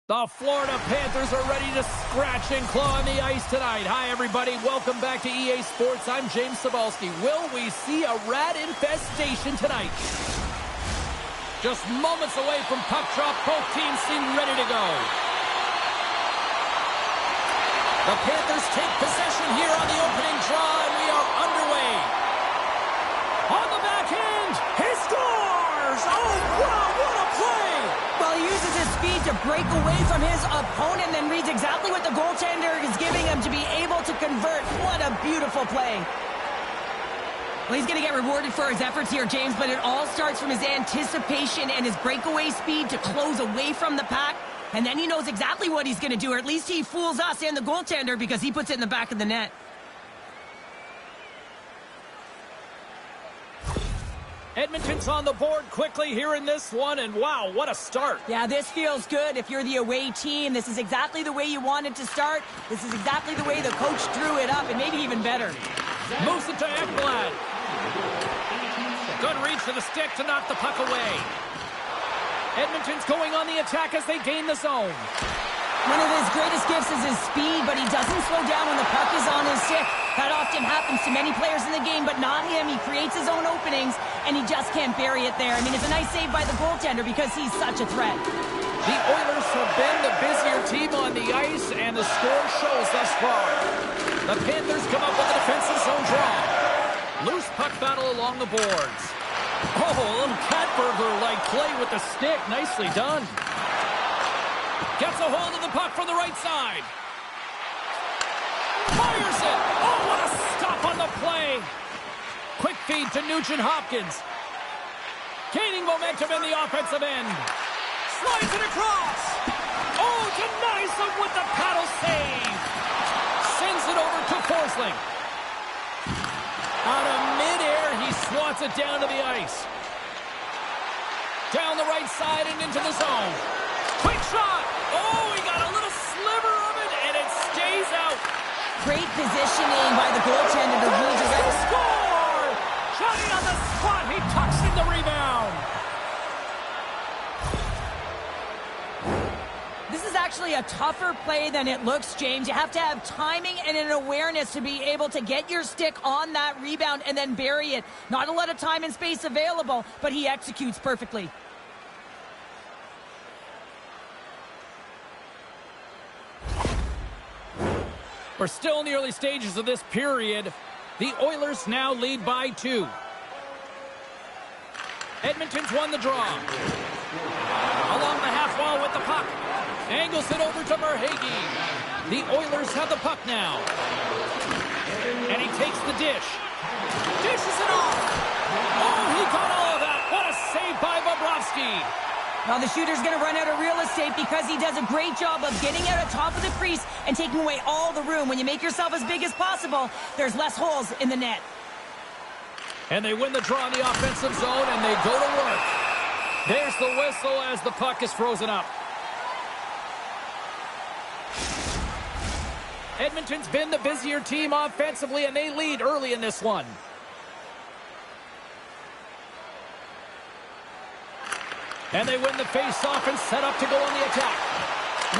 The Florida Panthers are ready to scratch and claw on the ice tonight. Hi, everybody. Welcome back to EA Sports. I'm James Cebulski. Will we see a rat infestation tonight? Just moments away from puck drop. Both teams seem ready to go. The Panthers take possession here on the opening draw, and we are underway. On the backhand, he scores! Oh, wow, what a play! Well, he uses his speed to break away from his opponent, then reads exactly what the goaltender is giving him to be able to convert. What a beautiful play. Well, he's going to get rewarded for his efforts here, James, but it all starts from his anticipation and his breakaway speed to close away from the pack. And then he knows exactly what he's going to do, or at least he fools us and the goaltender because he puts it in the back of the net. Edmonton's on the board quickly here in this one, and wow, what a start. Yeah, this feels good if you're the away team. This is exactly the way you wanted to start. This is exactly the way the coach drew it up, and maybe even better. Moves it to Ekblad. Good reach to the stick to knock the puck away. Edmonton's going on the attack as they gain the zone. One of his greatest gifts is his speed, but he doesn't slow down when the puck is on his stick. That often happens to many players in the game, but not him. He creates his own openings, and he just can't bury it there. I mean, it's a nice save by the goaltender because he's such a threat. The Oilers have been the busier team on the ice, and the score shows thus far. The Panthers come up with a defensive zone draw. Loose puck battle along the boards. Oh, a little cat burglar-like play with the stick. Nicely done. Gets a hold of the puck from the right side. Fires it. Oh, what a stop on the play. Quick feed to Nugent-Hopkins. Gaining momentum in the offensive end. Slides it across. Oh, denies him with the paddle save. Sends it over to Forsling. Out of midair, he swats it down to the ice. Down the right side and into the zone. Quick shot. Oh, he got a little sliver of it, and it stays out. Great positioning by the goaltender to read his own score. Johnny on the spot. He tucks in the rebound. This is actually a tougher play than it looks, James. You have to have timing and an awareness to be able to get your stick on that rebound and then bury it. Not a lot of time and space available, but he executes perfectly. We're still in the early stages of this period. The Oilers now lead by 2. Edmonton's won the draw. Along the half wall with the puck. Angles it over to Verhaeghe. The Oilers have the puck now. And he takes the dish. Dishes it off. Oh, he got all of that. What a save by Bobrovsky. Well, the shooter's going to run out of real estate because he does a great job of getting out at top of the crease and taking away all the room. When you make yourself as big as possible, there's less holes in the net. And they win the draw in the offensive zone, and they go to work. There's the whistle as the puck is frozen up. Edmonton's been the busier team offensively, and they lead early in this one. And they win the face-off and set up to go on the attack.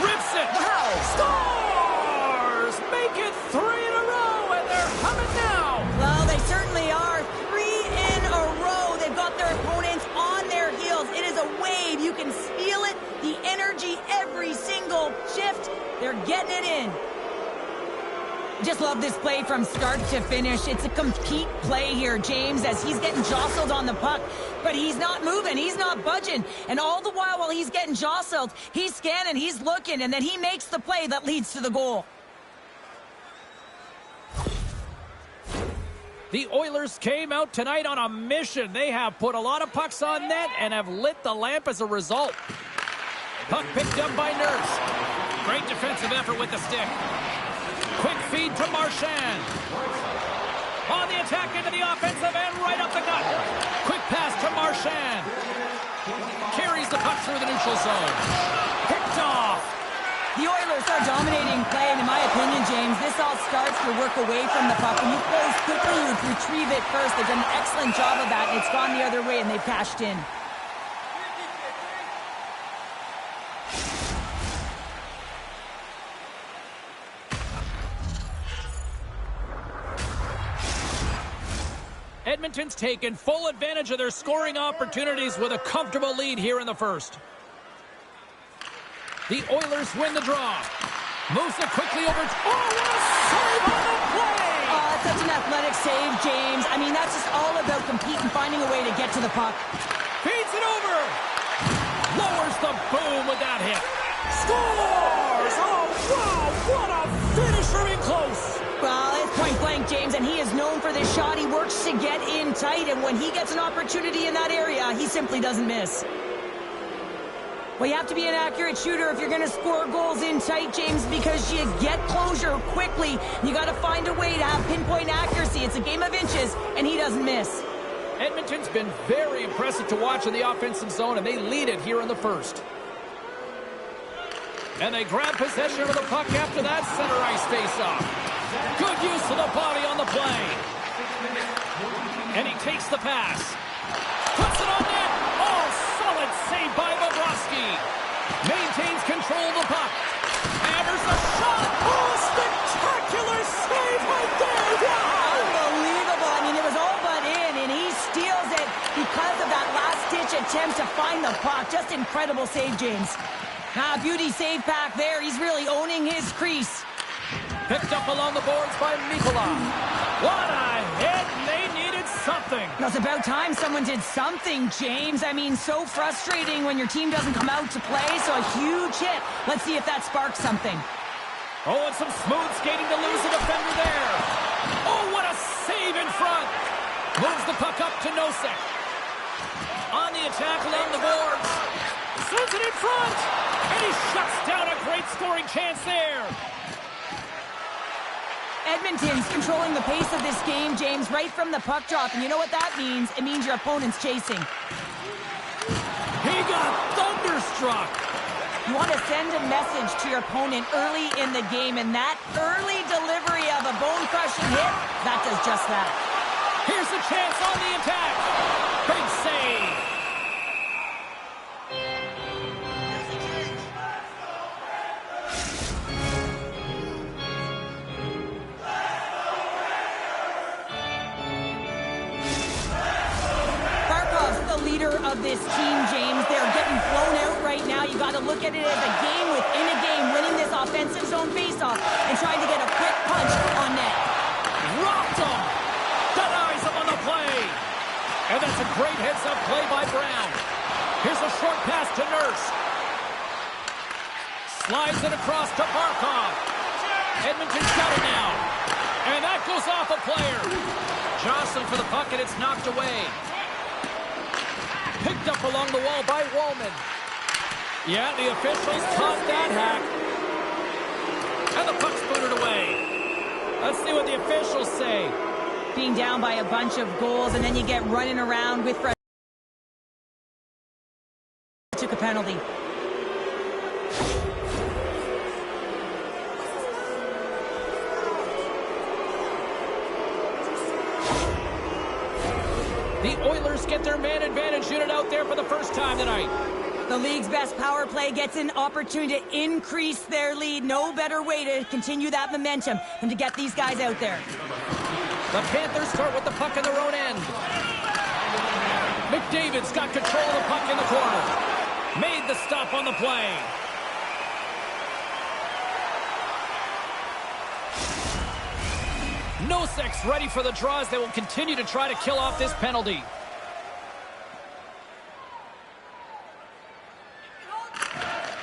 Rips it. Wow. Scores! Make it 3 in a row, and they're coming now. Well, they certainly are. 3 in a row. They've got their opponents on their heels. It is a wave. You can feel it. The energy every single shift. They're getting it in. Just love this play from start to finish. It's a complete play here, James, as he's getting jostled on the puck. But he's not moving. He's not budging. And all the while he's getting jostled, he's scanning, he's looking, and then he makes the play that leads to the goal. The Oilers came out tonight on a mission. They have put a lot of pucks on net and have lit the lamp as a result. Puck picked up by Nurse. Great defensive effort with the stick. Quick feed to Marchand. On the attack into the offensive end, right up the gut. Quick pass to Marchand. Carries the puck through the neutral zone. Picked off. The Oilers are dominating play, and in my opinion, James, this all starts to work away from the puck. When you close quickly, you retrieve it first. They've done an excellent job of that, and it's gone the other way, and they've cashed in. Edmonton's taken full advantage of their scoring opportunities with a comfortable lead here in the first. The Oilers win the draw. Moves it quickly over. Oh, what a save on the play! Such an athletic save, James. I mean, that's just all about competing, finding a way to get to the puck. Feeds it over. Lowers the boom with that hit. Scores! Oh, wow! What a finish from in close! Well, it's point blank, James, and he is known for this shot. He works to get in tight, and when he gets an opportunity in that area, he simply doesn't miss. Well, you have to be an accurate shooter if you're going to score goals in tight, James, because you get closure quickly. You got to find a way to have pinpoint accuracy. It's a game of inches, and he doesn't miss. Edmonton's been very impressive to watch in the offensive zone, and they lead it here in the first. And they grab possession of the puck after that center ice faceoff. Good use of the body on the play. And he takes the pass. Puts it on net. Oh, solid save by Bobrovsky. Maintains control of the puck. Hammers the shot. Oh, spectacular save right there. Wow. Unbelievable. I mean, it was all but in, and he steals it because of that last-ditch attempt to find the puck. Just incredible save, James. Beauty save back there. He's really owning his crease. Picked up along the boards by Mikkola. What a hit! They needed something. It's about time someone did something, James. I mean, so frustrating when your team doesn't come out to play, so a huge hit. Let's see if that sparks something. Oh, and some smooth skating to lose the defender there. Oh, what a save in front. Moves the puck up to Nosek. On the attack along the boards. Sends it in front. And he shuts down a great scoring chance there. Edmonton's controlling the pace of this game, James, right from the puck drop. And you know what that means? It means your opponent's chasing. He got thunderstruck. You want to send a message to your opponent early in the game, and that early delivery of a bone-crushing hit, that does just that. Here's a chance on the attack. Big save. Of this team, James, they're getting blown out right now. You got to look at it as a game within a game, winning this offensive zone faceoff and trying to get a quick punch on net. Rocked him. Denies him on the play. And that's a great heads-up play by Brown. Here's a short pass to Nurse. Slides it across to Barkov. Edmonton's got it now. And that goes off a player. Jostling for the puck, and it's knocked away. Picked up along the wall by Wallman. Yeah, the officials caught that hack. And the puck's booted away. Let's see what the officials say. Being down by a bunch of goals, and then you get running around with frustration. Took a penalty. The Oilers get their man advantage unit out there for the first time tonight. The league's best power play gets an opportunity to increase their lead. No better way to continue that momentum than to get these guys out there. The Panthers start with the puck in their own end. McDavid's got control of the puck in the corner. Made the stop on the play. Nosek's ready for the draws. They will continue to try to kill off this penalty.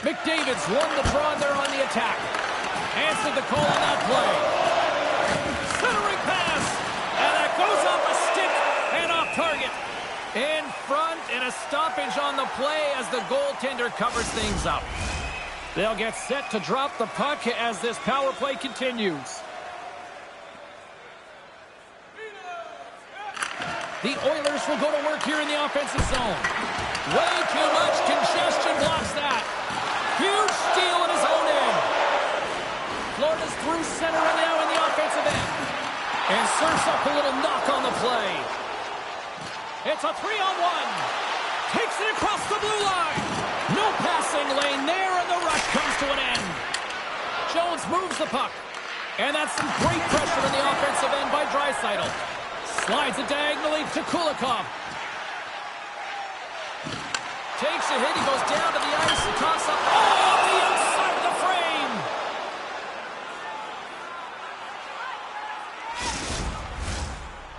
McDavid's won the draw there on the attack. Answered the call on that play. Centering pass. And that goes off a stick and off target. In front and a stoppage on the play as the goaltender covers things up. They'll get set to drop the puck as this power play continues. The Oilers will go to work here in the offensive zone. Way too much congestion blocks that. Huge steal in his own end. Florida's through center and now in the offensive end. And serves up a little knock on the play. It's a 3-on-1. Takes it across the blue line. No passing lane there, and the rush comes to an end. Jones moves the puck. And that's some great pressure in the offensive end by Draisaitl. Slides it diagonally to Kulikov. Takes a hit. He goes down to the ice and toss up. Oh, the outside of the frame.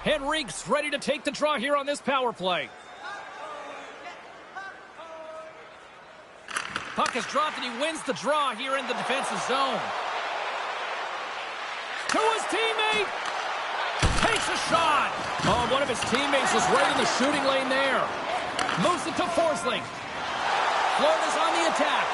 Henrique's ready to take the draw here on this power play. Puck is dropped and he wins the draw here in the defensive zone. To his teammate. Takes a shot. Oh, one of his teammates was right in the shooting lane there. Moves it to Forsling. Florida's on the attack.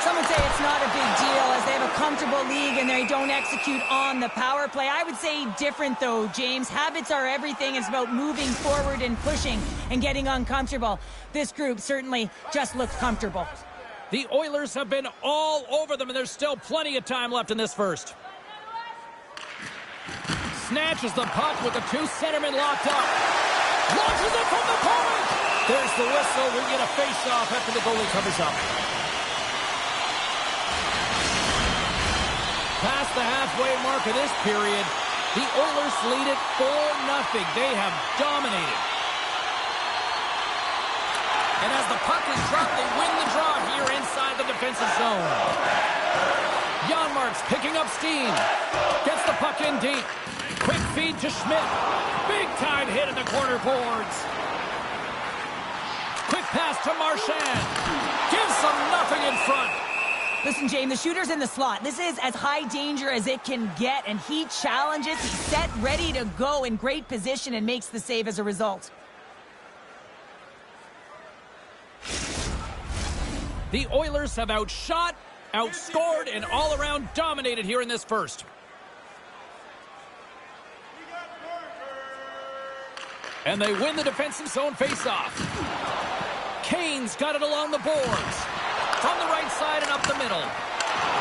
Some would say it's not a big deal as they have a comfortable league and they don't execute on the power play. I would say different though, James. Habits are everything. It's about moving forward and pushing and getting uncomfortable. This group certainly just looks comfortable. The Oilers have been all over them and there's still plenty of time left in this first. Snatches the puck with the two centermen locked up. Launches it from the point. There's the whistle. We get a face-off after the goalie covers up. Past the halfway mark of this period, the Oilers lead it 4-0. They have dominated. And as the puck is dropped, they win the draw here inside the defensive zone. Janmark's picking up steam. Gets the puck in deep. Quick feed to Schmidt. Big-time hit in the corner boards. Quick pass to Marchand. Gives them nothing in front. Listen, James, the shooter's in the slot. This is as high danger as it can get, and he challenges. He's set, ready to go in great position and makes the save as a result. The Oilers have outshot, outscored, and all-around dominated here in this first. And they win the defensive zone faceoff. Kane's got it along the boards. From the right side and up the middle.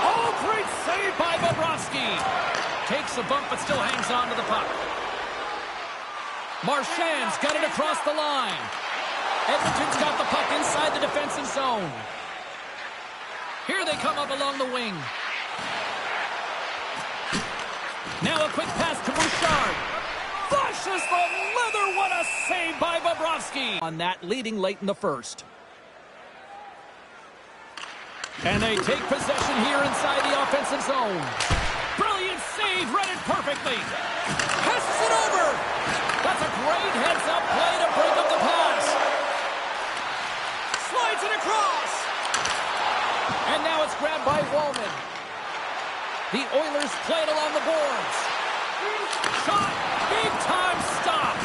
Oh, great save by Bobrovsky. Takes a bump but still hangs on to the puck. Marchand's got it across the line. Edmonton's got the puck inside the defensive zone. Here they come up along the wing. Now a quick pass to Bouchard. Flushes the leather. What a save by Bobrovsky. On that, leading late in the first. And they take possession here inside the offensive zone. Brilliant save, read it perfectly. Passes it over. That's a great heads-up play to break up the pass. Slides it across. And now it's grabbed by Wallman. The Oilers play it along the boards. Shot. Big-time stop.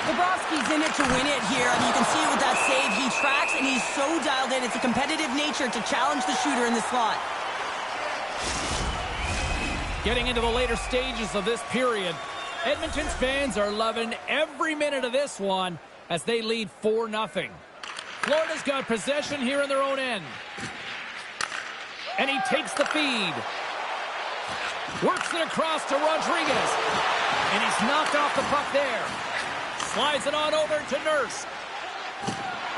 Bobrovsky's in it to win it here. I mean, you can see it with that save. He tracks, and he's so dialed in. It's a competitive nature to challenge the shooter in the slot. Getting into the later stages of this period, Edmonton's fans are loving every minute of this one as they lead 4-0. Florida's got possession here in their own end. And he takes the feed. Works it across to Rodriguez. And he's knocked off the puck there. Slides it on over to Nurse.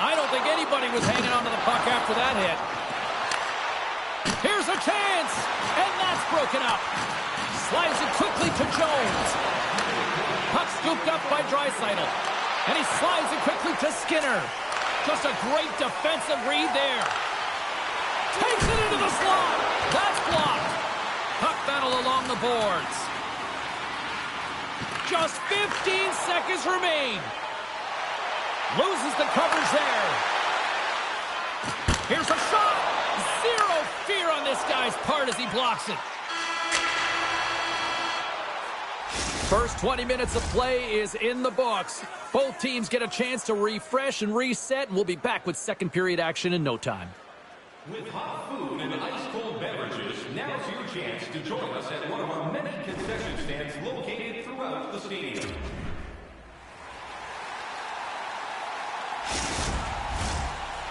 I don't think anybody was hanging onto the puck after that hit. Here's a chance. And that's broken up. Slides it quickly to Jones. Puck scooped up by Draisaitl. And he slides it quickly to Skinner. Just a great defensive read there. Takes it into the slot. That's blocked. Puck battle along the boards. Just 15 seconds remain. Loses the coverage there. Here's a shot. Zero fear on this guy's part as he blocks it. First 20 minutes of play is in the books. Both teams get a chance to refresh and reset, and we'll be back with second period action in no time. With hot food and ice-cold beverages, now's your chance to join us at one of our many concession stands located throughout the stadium.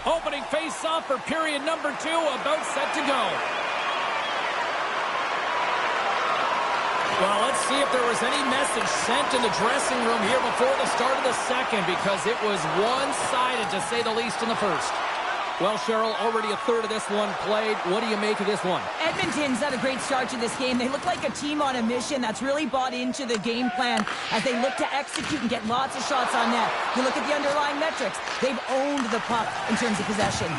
Opening face-off for period number 2, about set to go. Well, let's see if there was any message sent in the dressing room here before the start of the second, because it was one-sided, to say the least, in the first. Well, Cheryl, already a third of this one played. What do you make of this one? Edmonton's had a great start to this game. They look like a team on a mission that's really bought into the game plan as they look to execute and get lots of shots on net. You look at the underlying metrics. They've owned the puck in terms of possession.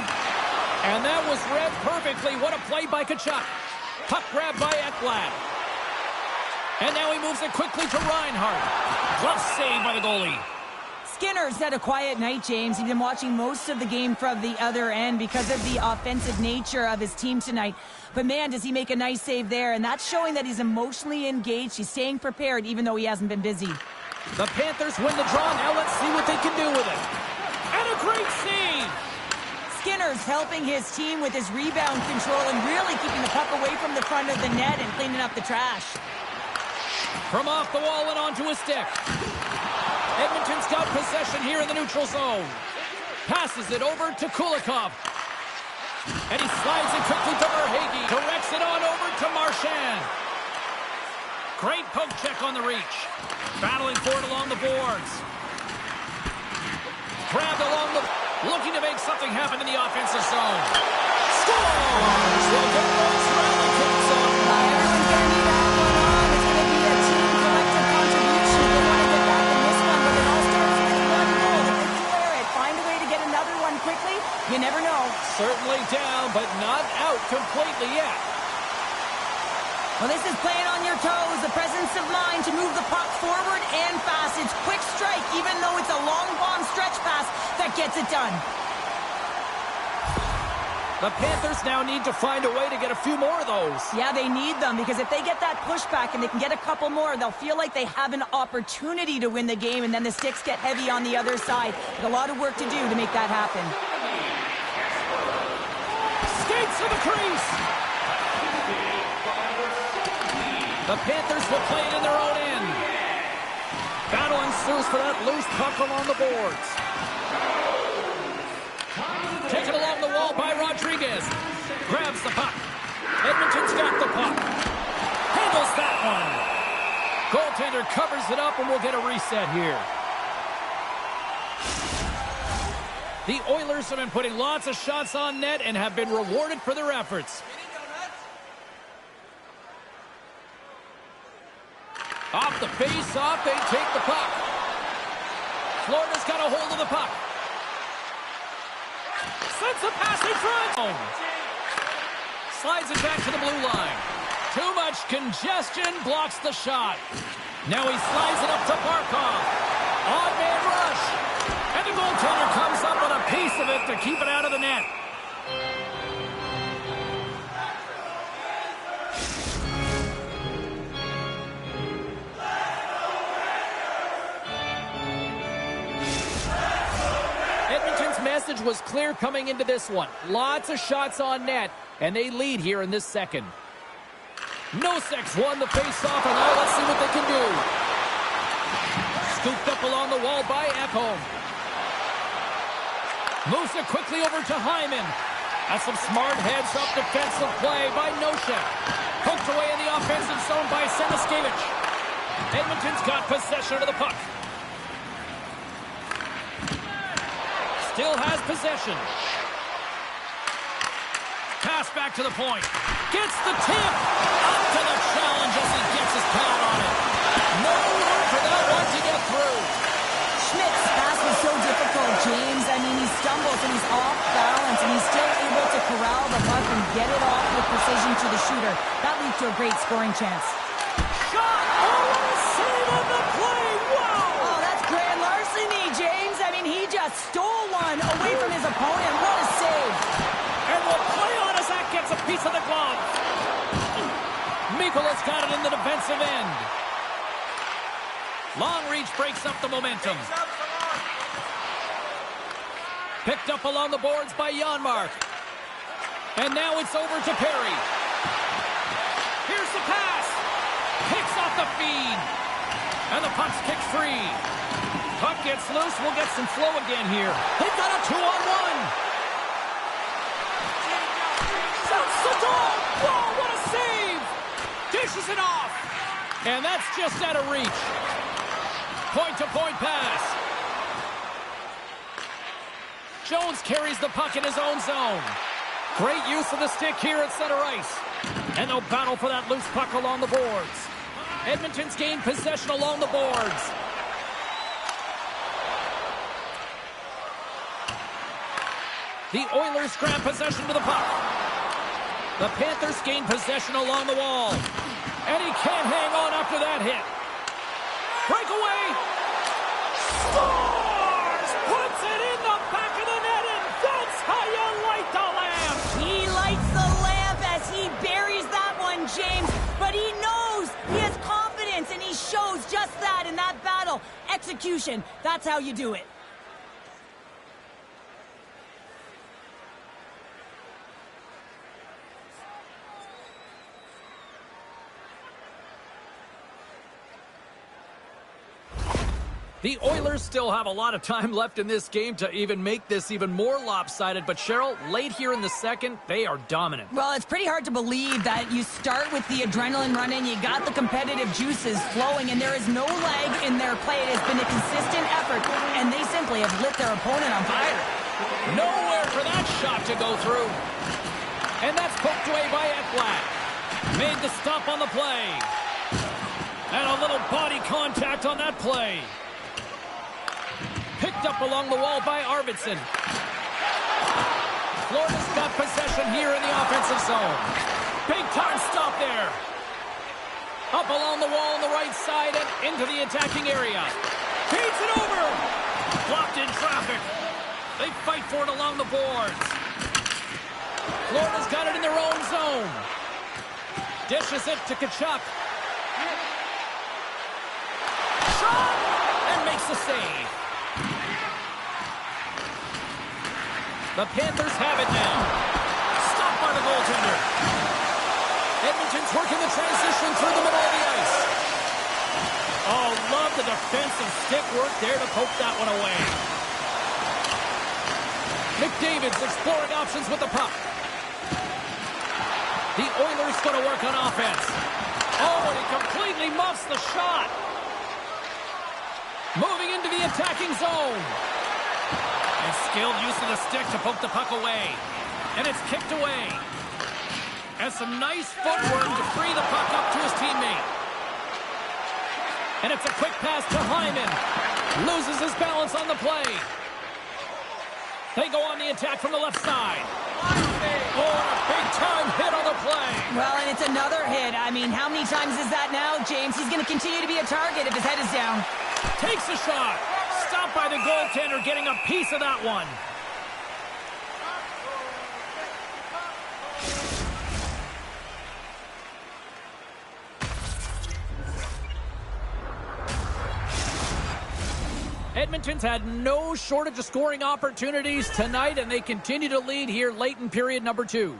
And that was read perfectly. What a play by Tkachuk. Puck grab by Ekblad. And now he moves it quickly to Reinhart. Glove save by the goalie. Skinner's had a quiet night, James. He's been watching most of the game from the other end because of the offensive nature of his team tonight. But, man, does he make a nice save there. And that's showing that he's emotionally engaged. He's staying prepared even though he hasn't been busy. The Panthers win the draw. Now let's see what they can do with it. And a great save. Skinner's helping his team with his rebound control and really keeping the puck away from the front of the net and cleaning up the trash. From off the wall and onto a stick. Edmonton's got possession here in the neutral zone. Passes it over to Kulikov. And he slides it quickly to Verhaeghe. Directs it on over to Marchand. Great poke check on the reach. Battling for it along the boards. Grabbed along the... Looking to make something happen in the offensive zone. Scores! We'll get those rally kicks on. Everyone's going to need that one on. It's going to be a team collective contribution if they want to get back in this one. But it all starts with one goal. If they can wear it, find a way to get another one quickly, you never know. Certainly down, but not out completely yet. Well, this is playing on your toes. The presence of mind to move the puck forward and fast. It's quick strike, even though it's a long bomb stretch pass that gets it done. The Panthers now need to find a way to get a few more of those. Yeah, they need them because if they get that pushback and they can get a couple more, they'll feel like they have an opportunity to win the game, and then the sticks get heavy on the other side. But a lot of work to do to make that happen. Skates to the crease. The Panthers will play it in their own end. Battle ensues for that loose puck along the boards. Taken along the wall by Rodriguez. Grabs the puck. Edmonton's got the puck. Handles that one. Goaltender covers it up and we'll get a reset here. The Oilers have been putting lots of shots on net and have been rewarded for their efforts. Off the face-off, they take the puck. Florida's got a hold of the puck. Sends a pass in front. Slides it back to the blue line. Too much congestion, blocks the shot. Now he slides it up to Barkov. Odd man rush. And the goaltender comes up with a piece of it to keep it out of the net. Edmonton's message was clear coming into this one. Lots of shots on net, and they lead here in this second. Nosek's won the face-off, and now let's see what they can do. Scooped up along the wall by Ekholm. Moves it quickly over to Hyman. That's some smart heads-up defensive play by Nosek. Poked away in the offensive zone by Seniskevich. Edmonton's got possession of the puck. Still has possession. Pass back to the point. Gets the tip. Up to the challenge as he gets his pad on it. No room for that one to get through. Schmidt's pass was so difficult, James. I mean, he stumbles and he's off balance, and he's still able to corral the puck and get it off with precision to the shooter. That leads to a great scoring chance. Shot! Oh, what a save on the play! Wow! Oh, that's grand larceny, James. I mean, he just stole one away from his opponent. What a save. And we'll play on as that gets a piece of the glove. Mikola's got it in the defensive end. Long reach breaks up the momentum. Picked up along the boards by Janmark. And now it's over to Perry. Here's the pass. Picks off the feed. And the puck's kicked free. Puck gets loose. We'll get some flow again here. They've got a 2-on-1. Shoots the dog. Whoa, what a save. Dishes it off. And that's just out of reach. Point-to-point pass. Jones carries the puck in his own zone. Great use of the stick here at center ice. And they'll battle for that loose puck along the boards. Edmonton's gained possession along the boards. The Oilers grab possession to the puck. The Panthers gain possession along the wall. And he can't hang on after that hit. Breakaway. Scores! Puts it in the back of the net, and that's how you light the lamp. He lights the lamp as he buries that one, James. But he knows he has confidence, and he shows just that in that battle. Execution. That's how you do it. The Oilers still have a lot of time left in this game to even make this even more lopsided. But, Cheryl, late here in the second, they are dominant. Well, it's pretty hard to believe that you start with the adrenaline running, you got the competitive juices flowing, and there is no lag in their play. It has been a consistent effort, and they simply have lit their opponent on fire. Nowhere for that shot to go through. And that's poked away by Ekblad. Made the stop on the play. And a little body contact on that play. Picked up along the wall by Arvidsson. Florida's got possession here in the offensive zone. Big time stop there. Up along the wall on the right side and into the attacking area. Feeds it over. Blocked in traffic. They fight for it along the boards. Florida's got it in their own zone. Dishes it to Tkachuk. Shot! And makes the save. The Panthers have it now. Stopped by the goaltender. Edmonton's working the transition through the middle of the ice. Oh, love the defensive stick work there to poke that one away. McDavid's exploring options with the puck. The Oilers going to work on offense. Oh, and he completely muffs the shot. Moving into the attacking zone. And skilled use of the stick to poke the puck away. And it's kicked away. And some nice footwork to free the puck up to his teammate. And it's a quick pass to Hyman. Loses his balance on the play. They go on the attack from the left side. Oh, and a big-time hit on the play. Well, and it's another hit. I mean, how many times is that now, James? He's going to continue to be a target if his head is down. Takes a shot. Stopped by the goaltender, getting a piece of that one. Edmonton's had no shortage of scoring opportunities tonight, and they continue to lead here late in period number 2.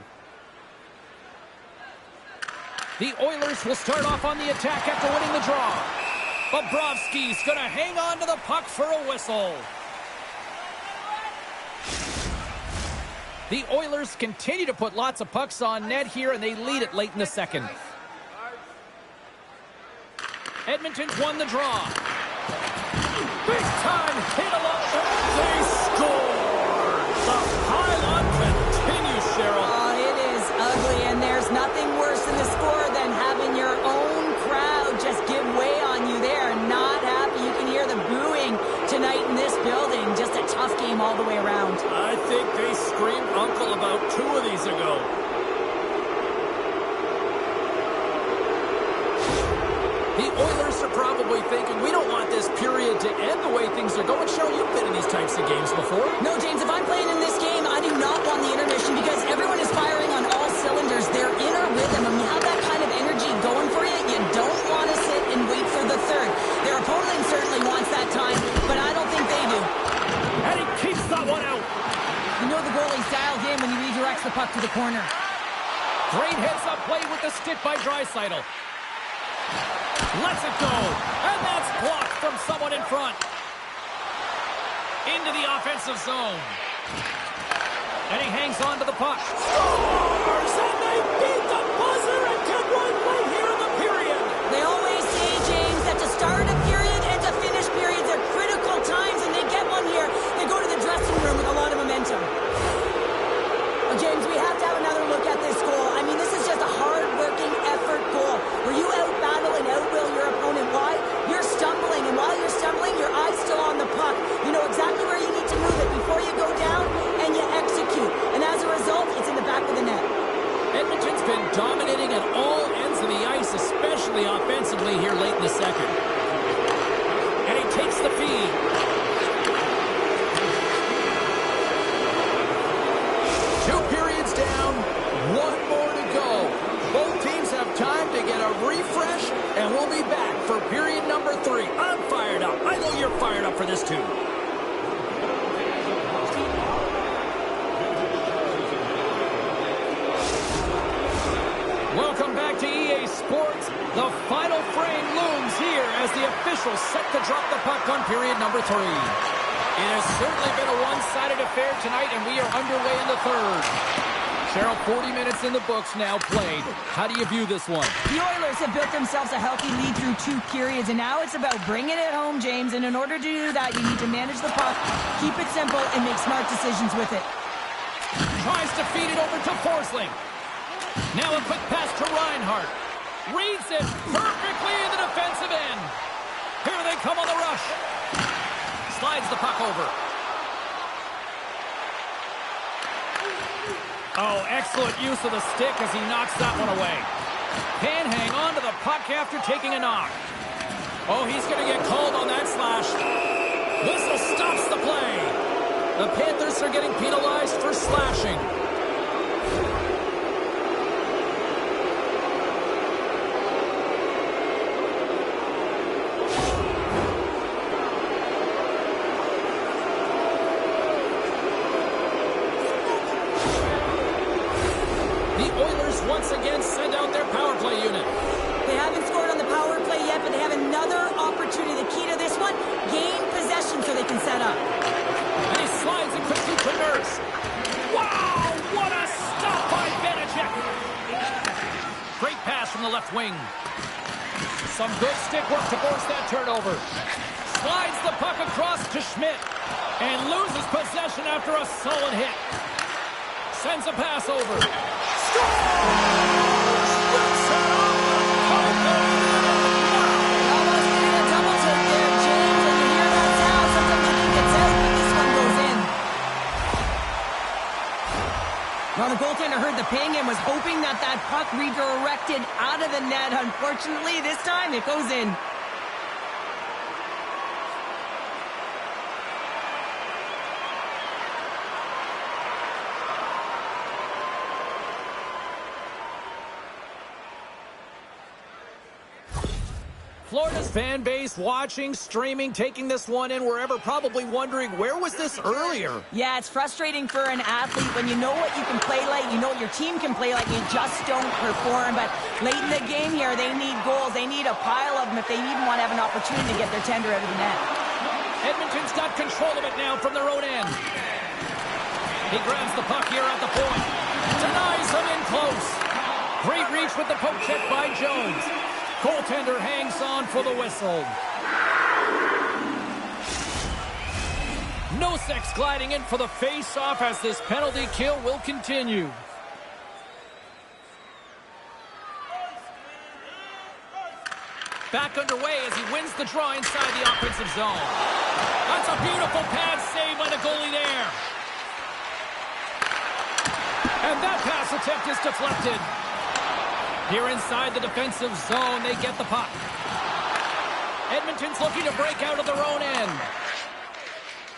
The Oilers will start off on the attack after winning the draw. Bobrovsky's going to hang on to the puck for a whistle. The Oilers continue to put lots of pucks on net here, and they lead it late in the second. Edmonton's won the draw. Big time hit along. They score. The pile-on continues, Cheryl. Oh, it is ugly, and there's nothing worse in the score than having your own crowd just give way on you. They are not happy. You can hear the booing tonight in this building. Just a tough game all the way around. I think they screamed uncle about 2 of these ago. The Oilers are probably thinking, we don't want this period to end the way things are going. Cheryl, you've been in these types of games before. No, James, if I'm playing in this game, I do not want the intermission because everyone is firing on all cylinders. They're in a rhythm, and you have that kind of energy going for you. You don't want to sit and wait for the third. Their opponent certainly wants that time, but I don't think they do. And he keeps that one out. You know the goalie's dialed in when he redirects the puck to the corner. Great heads-up play with the stick by Draisaitl. Lets it go, and that's blocked from someone in front. Into the offensive zone. And he hangs on to the puck. Scores! And they beat the buzzer and can run right here in the period. They always say, James, that to start a period and to finish periods are critical times, and they get one here. They go to the dressing room with a lot of momentum. The final frame looms here as the officials set to drop the puck on period number 3. It has certainly been a one-sided affair tonight, and we are underway in the third. Cheryl, 40 minutes in the books now played. How do you view this one? The Oilers have built themselves a healthy lead through 2 periods, and now it's about bringing it home, James. And in order to do that, you need to manage the puck, keep it simple, and make smart decisions with it. Tries to feed it over to Forsling. Now a quick pass to Reinhart. Reads it perfectly in the defensive end. Here they come on the rush. Slides the puck over. Oh, excellent use of the stick as he knocks that one away. Can hang on to the puck after taking a knock. Oh, he's going to get called on that slash. Whistle stops the play. The Panthers are getting penalized for slashing. Once again send out their power play unit. They haven't scored on the power play yet, but they have another opportunity. The key to this one, gain possession so they can set up. And he slides it quickly to Nurse. Wow, what a stop by Beneček. Great pass from the left wing. Some good stick work to force that turnover. Slides the puck across to Schmidt and loses possession after a solid hit. Sends a pass over. Well, the goaltender heard the ping and was hoping that that puck redirected out of the net. Unfortunately, this time it goes in. Florida's fan base watching, streaming, taking this one in wherever, probably wondering, where was this earlier? Yeah, it's frustrating for an athlete when you know what you can play like, you know what your team can play like, you just don't perform. But late in the game here, they need goals. They need a pile of them if they even want to have an opportunity to get their tender out of the net. Edmonton's got control of it now from their own end. He grabs the puck here at the point. Denies him in close. Great reach with the poke check by Jones. Goaltender hangs on for the whistle. Nosek's gliding in for the face-off as this penalty kill will continue. Back underway as he wins the draw inside the offensive zone. That's a beautiful pad save by the goalie there. And that pass attempt is deflected. Here inside the defensive zone, they get the puck. Edmonton's looking to break out of their own end.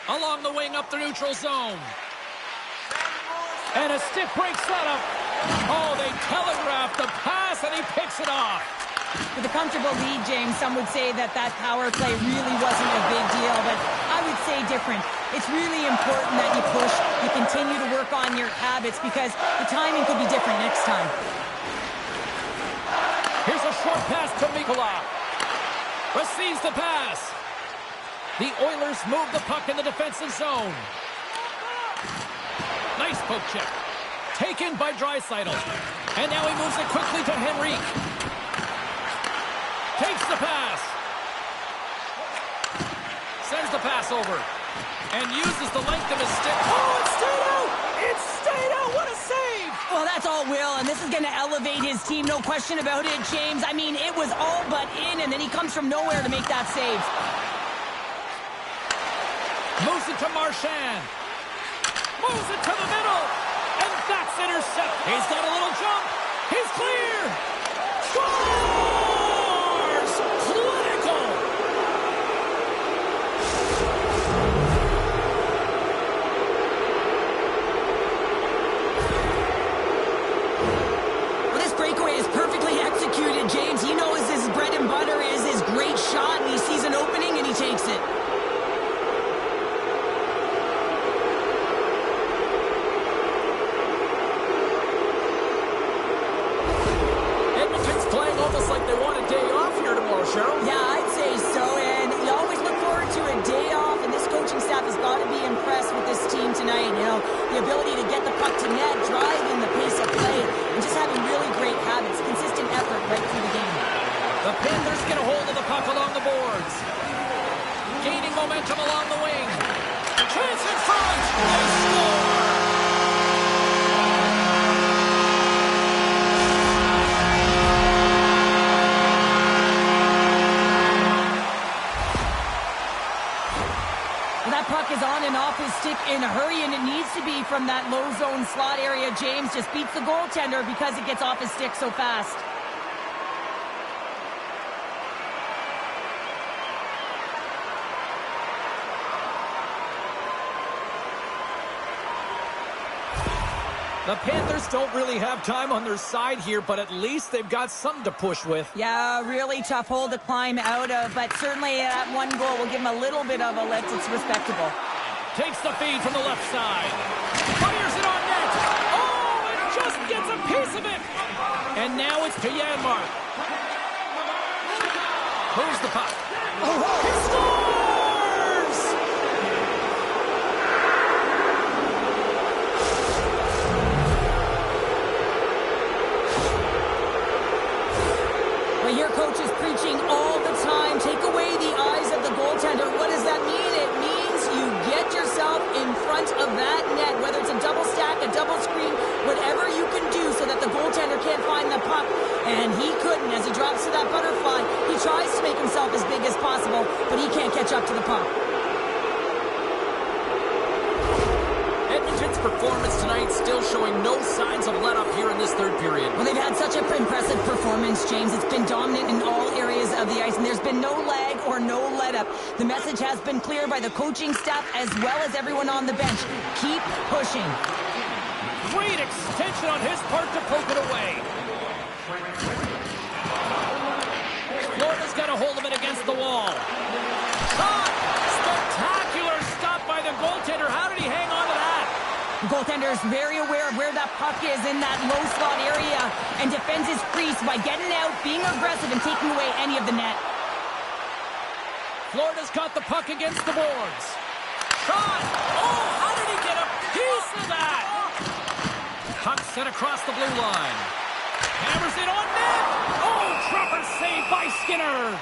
Along the wing up the neutral zone. And a stick breaks that up. Oh, they telegraph the pass and he picks it off. With a comfortable lead, James, some would say that that power play really wasn't a big deal, but I would say different. It's really important that you push, you continue to work on your habits because the timing could be different next time. Here's a short pass to Mikkola. Receives the pass. The Oilers move the puck in the defensive zone. Nice poke check. Taken by Draisaitl. And now he moves it quickly to Henrique. Takes the pass. Sends the pass over. And uses the length of his stick. Oh, it stayed out! It stayed out! What a save! Well, that's all Will, and this is going to elevate his team, no question about it, James. I mean, it was all but in, and then he comes from nowhere to make that save. Moves it to Marchand. Moves it to the middle. And that's intercepted. He's got a little jump. He's clear. Scores! Clinical. Well, this breakaway is perfectly executed, James. He knows his bread and butter is his great shot, and he sees an opening, and he takes it. on and off his stick in a hurry, and it needs to be from that low zone slot area. James just beats the goaltender because it gets off his stick so fast. The Panthers don't really have time on their side here, but at least they've got something to push with. Yeah, really tough hole to climb out of, but certainly that one goal will give him a little bit of a lift. It's respectable. Takes the feed from the left side. Fires it on net. Oh, it just gets a piece of it. And now it's to Janmark. Moves the puck. He scores! Well, your coach is preaching all the time. Take away the eyes of the goaltender. What does that mean? It means you get yourself in front of that net, whether it's a double stack, a double screen, whatever you can do so that the goaltender can't find the puck. And he couldn't. As he drops to that butterfly, he tries to make himself as big as possible, but he can't catch up to the puck. Edmonton's performance tonight still showing no signs of let-up here in this third period. Well, they've had such an impressive performance, James. It's been dominant in all areas of the ice, and there's been no lag or no let-up. The message has been clear by the coaching staff as well as everyone on the bench. Keep pushing. Great extension on his part to poke it away. Florida's got a hold of it against the wall. Shot! Spectacular stop by the goaltender. How did he hang on to that? The goaltender is very aware of where that puck is in that low slot area and defends his crease by getting out, being aggressive, and taking away any of the net. Florida's got the puck against the boards. Shot! Oh, how did he get a piece of that? Puck sent across the blue line. Hammers it on net. Oh, proper save by Skinner.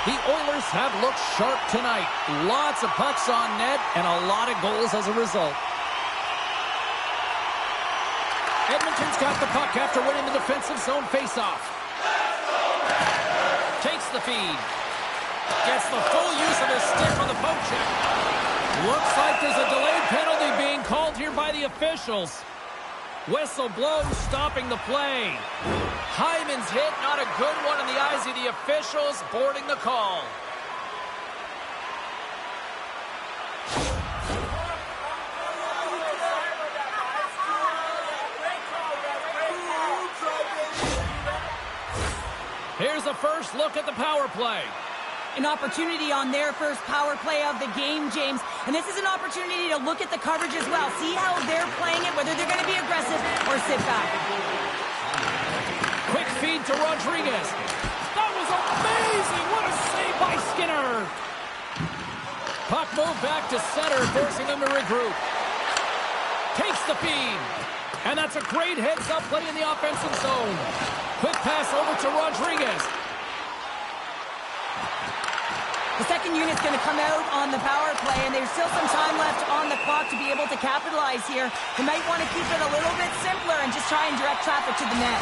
The Oilers have looked sharp tonight. Lots of pucks on net and a lot of goals as a result. Edmonton's got the puck after winning the defensive zone faceoff. Takes the feed. Gets the full use of his stick on the poke check. Looks like there's a delayed penalty being called here by the officials. Whistle blows, stopping the play. Hyman's hit, not a good one in the eyes of the officials, boarding the call. Here's the first look at the power play. An opportunity on their first power play of the game, James. And this is an opportunity to look at the coverage as well. See how they're playing it, whether they're going to be aggressive or sit back. Quick feed to Rodriguez. That was amazing. What a save by Skinner. Puck moved back to center, forcing them to regroup. Takes the feed. And that's a great heads-up play in the offensive zone. Quick pass over to Rodriguez. The second unit's going to come out on the power play, and there's still some time left on the clock to be able to capitalize here. They might want to keep it a little bit simpler and just try and direct traffic to the net.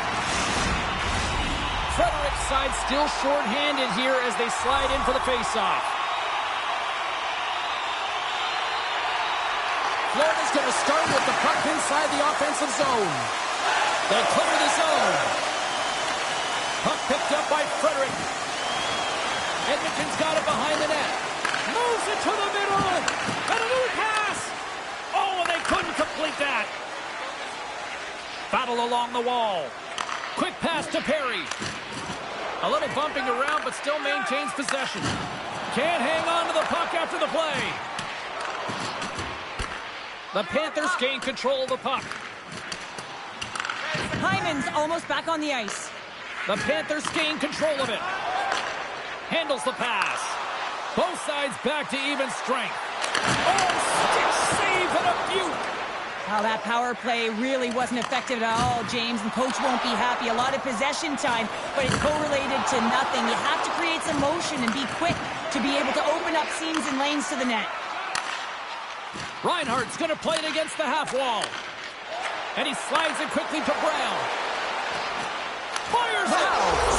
Frederick's side still short-handed here as they slide in for the face-off. Florida's going to start with the puck inside the offensive zone. They clear the zone. Puck picked up by Frederick. Edmonton's got it behind the net. Moves it to the middle. And a new pass. Oh, and they couldn't complete that. Battle along the wall. Quick pass to Perry. A little bumping around, but still maintains possession. Can't hang on to the puck after the play. The Panthers gain control of the puck. Hyman's almost back on the ice. The Panthers gain control of it. Handles the pass. Both sides back to even strength. Oh, stick save and a beaut. Wow, that power play really wasn't effective at all, James, and coach won't be happy. A lot of possession time, but it's correlated to nothing. You have to create some motion and be quick to be able to open up seams and lanes to the net. Reinhardt's going to play it against the half wall. And he slides it quickly to Brown. Fires it.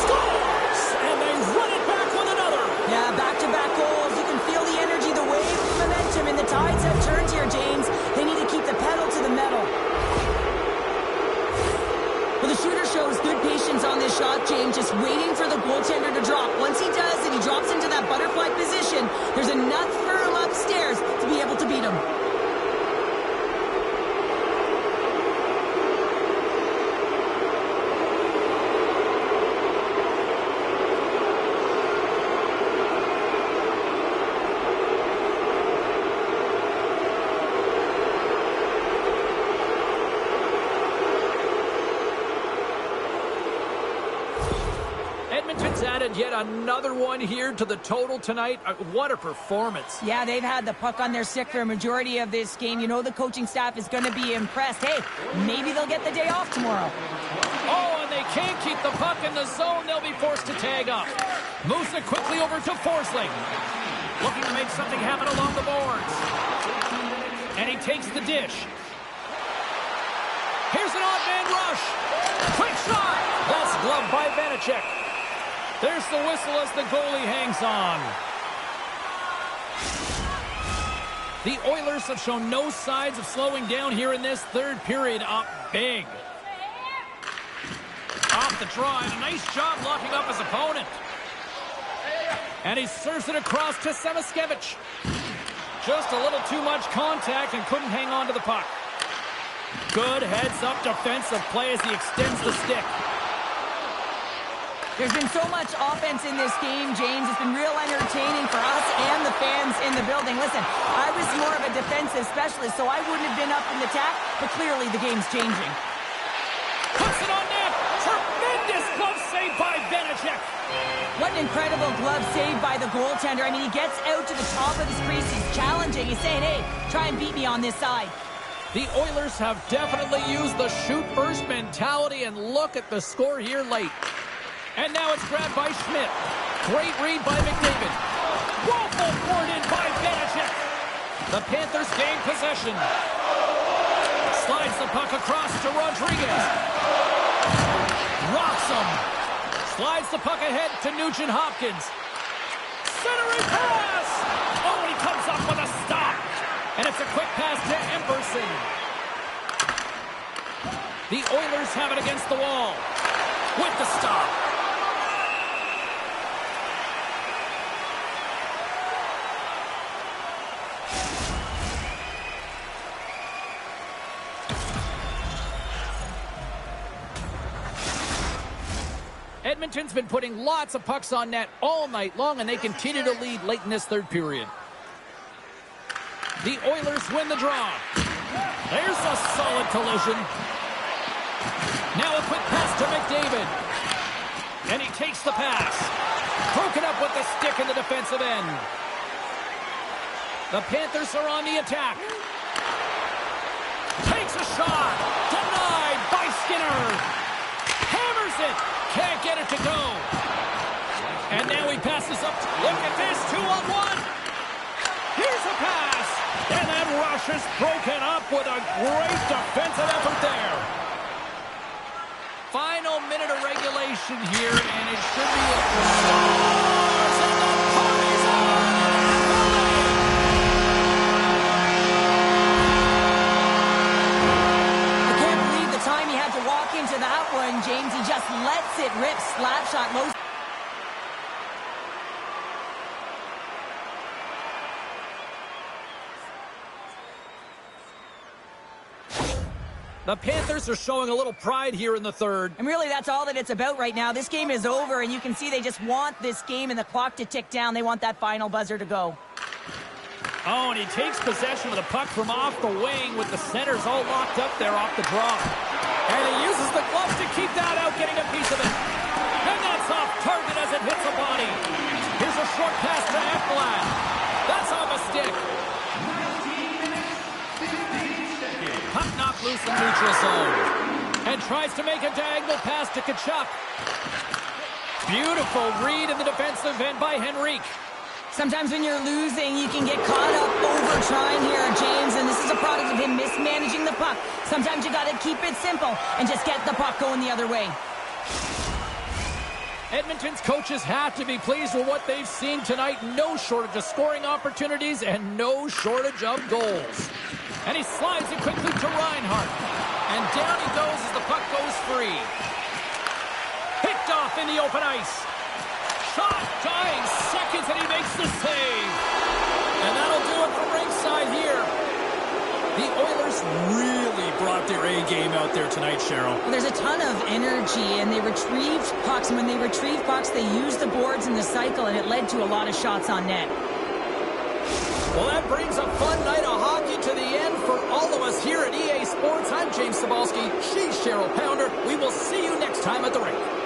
Scores! And they run it back with just waiting for the goaltender to drop. Once he does and he drops into that butterfly position, there's enough firm upstairs to be able to beat him. Edmonton's added yet another one here to the total tonight. What a performance. Yeah, they've had the puck on their stick for a majority of this game. You know the coaching staff is going to be impressed. Hey, maybe they'll get the day off tomorrow. Oh, and they can't keep the puck in the zone. They'll be forced to tag up. Moves it quickly over to Forsling. Looking to make something happen along the boards. And he takes the dish. Here's an odd man rush. Quick shot. That's gloved by Vanacek. There's the whistle as the goalie hangs on. The Oilers have shown no signs of slowing down here in this third period. Up big. Off the draw, and a nice job locking up his opponent. And he serves it across to Samaskevich. Just a little too much contact and couldn't hang on to the puck. Good heads-up defensive play as he extends the stick. There's been so much offense in this game, James. It's been real entertaining for us and the fans in the building. Listen, I was more of a defensive specialist, so I wouldn't have been up in the attack, but clearly the game's changing. Puts it on net. Tremendous glove save by Vanacek. What an incredible glove save by the goaltender. I mean, he gets out to the top of his crease. He's challenging. He's saying, hey, try and beat me on this side. The Oilers have definitely used the shoot-first mentality, and look at the score here late. And now it's grabbed by Schmidt. Great read by McDavid. Woeful poured in by Vanacek. The Panthers gain possession. Slides the puck across to Rodriguez. Rocks him. Slides the puck ahead to Nugent-Hopkins. Centering pass! Oh, and he comes up with a stop. And it's a quick pass to Emberson. The Oilers have it against the wall. With the stop. Edmonton's been putting lots of pucks on net all night long, and they continue to lead late in this third period. The Oilers win the draw. There's a solid collision. Now a quick pass to McDavid. And he takes the pass. Broken up with the stick in the defensive end. The Panthers are on the attack. Takes a shot. Denied by Skinner. Hammers it. Can't get it to go. And now he passes up. Look at this, 2-on-1. Here's a pass. And that rush is broken up with a great defensive effort there. Final minute of regulation here, and it should be it. And the party's on! I can't believe the time he had to walk into that one, James. He just lets it rip. Slap shot. Most. The Panthers are showing a little pride here in the third. And really, that's all that it's about right now. This game is over, and you can see they just want this game and the clock to tick down. They want that final buzzer to go. Oh, and he takes possession of the puck from off the wing with the centers all locked up there off the draw. And he uses the glove to keep that out, getting a piece of it. And that's off target as it hits a body. Here's a short pass to Ekblad. That's off a stick. Puck knocked loose in neutral zone. And tries to make a diagonal pass to Tkachuk. Beautiful read in the defensive end by Henrique. Sometimes when you're losing, you can get caught up over trying here, James, and this is a product of him mismanaging the puck. Sometimes you got to keep it simple and just get the puck going the other way. Edmonton's coaches have to be pleased with what they've seen tonight. No shortage of scoring opportunities and no shortage of goals. And he slides it quickly to Reinhart. And down he goes as the puck goes free. Picked off off in the open ice. Shot, dying seconds, and he makes the save. And that'll do it from ringside here. The Oilers really brought their A-game out there tonight, Cheryl. Well, there's a ton of energy, and they retrieved pucks. And when they retrieved pucks, they used the boards in the cycle, and it led to a lot of shots on net. Well, that brings a fun night of hockey to the end for all of us here at EA Sports. I'm James Cebulski. She's Cheryl Pounder. We will see you next time at the rink.